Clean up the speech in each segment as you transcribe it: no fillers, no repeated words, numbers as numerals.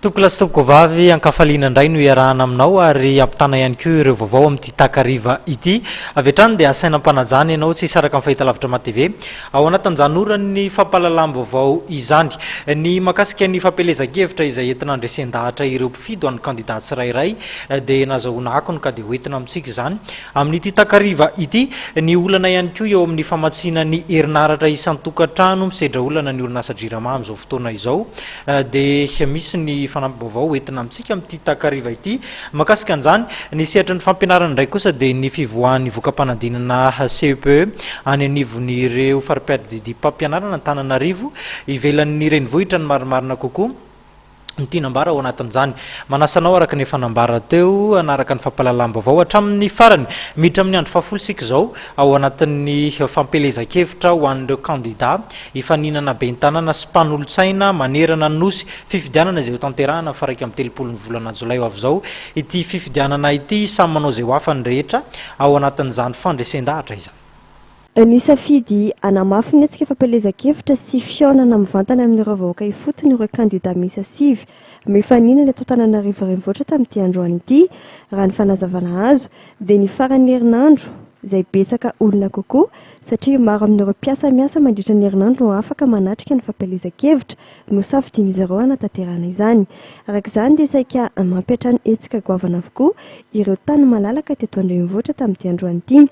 Tokolasy toboko vavy ankafaliana indray no iarahana aminao ary ampitana ihany koa ireo vaovao amin'ity takariva ity. Avy hatrany dia asaina ampanajana ianao tsy hisaraka amin'ny fahitalavitra matv ao anatin'izany orany fampahalalam-baovao izany. Ny mahakasika ny fampelezan-kevitra izay entina andresen-dahatra ireo mpifidy ho an'ny kandidat tsirairay dia nazahoana akony ka dia hoentina amintsika izany. Amin'ity takariva ity, ny olana ihany koa eo amin'ny famatsiana ny herinaratra isan-tokantrano misedra olana ny orinasa JIRAMA amin'izao fotoana izao dia misy ny fanampim-baovao entina amintsika amin'ity takariva ity. Mahakasika an'izany, ny sehatra ny fampianarana indray kosa dia ny fivoahan'ny vokam-panadinana CEPE any anivon'ireo faripiadidy mpampianarana Antananarivo ivelan'ny renivohitra ny marimarina kokoa ny tinambara ao anatin'izany. Manasanao araka ny fanambara teo anaraka ny fampahalalam-baovao hatramin'ny farany miditra amin'ny andro fahafolo izao ao anatin'ny fampelezan-kevitra ho an'ireo kandidat hifaninana bentanana sy mpanolontsaina manerana ny nosy fifidianana izay ho tanterahana faraiky amin'ny 30 volana jolay ho avy izao. Ity fifidianana ity samy manao izay ho afany rehetra ao anatin'izany fandresen-dahatra izany. Ny safidy anamafy ny antsika fampelezan-kevitra sy fihaonana mivantana amin'ireo vahoaka ifotony ireo kandidat misy asivy mifanina ny ato Antananarivo renivohitra tamin'ity androany ity raha ny fanazavana azo dia ny faran'ny herinandro izay betsaka olona kokoa satria maro amin'ireo mpiasa miasa mandritra ny herinandro no afaka manatrika ny fampelezan-kevitra no safidian'izy ireo hanatanterahana izany. Araka izany dia saika mampiatra ny hetsika goavana avokoa ireo tany malalaka teto andrenivohitra tamin'ity androany ity.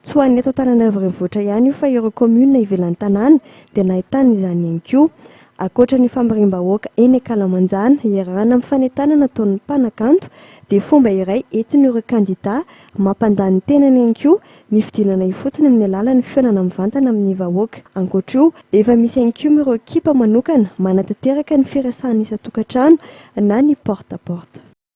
Tsy ho an'ny ato Antananarivo renivohitra ihany io fa ireo komuna ivelan'ny tanàna dia nahitana izany ihany koa. Akoatra ny famariam-bahoaka eny Akalamanjana iarahana amin'ny fanentanana nataon'ny mpanakanto dia fomba iray entin'ireo kandidat mampandany tenany ihany koa ny fidinana ifotony amin'ny alalan'ny fihaonana mivantana amin'ny vahoaka. Ankoatra io, efa misy ihany koa ireo kipa manokana manatanteraka ny firesahan'ny isan-tokantrano na ny porte à porte.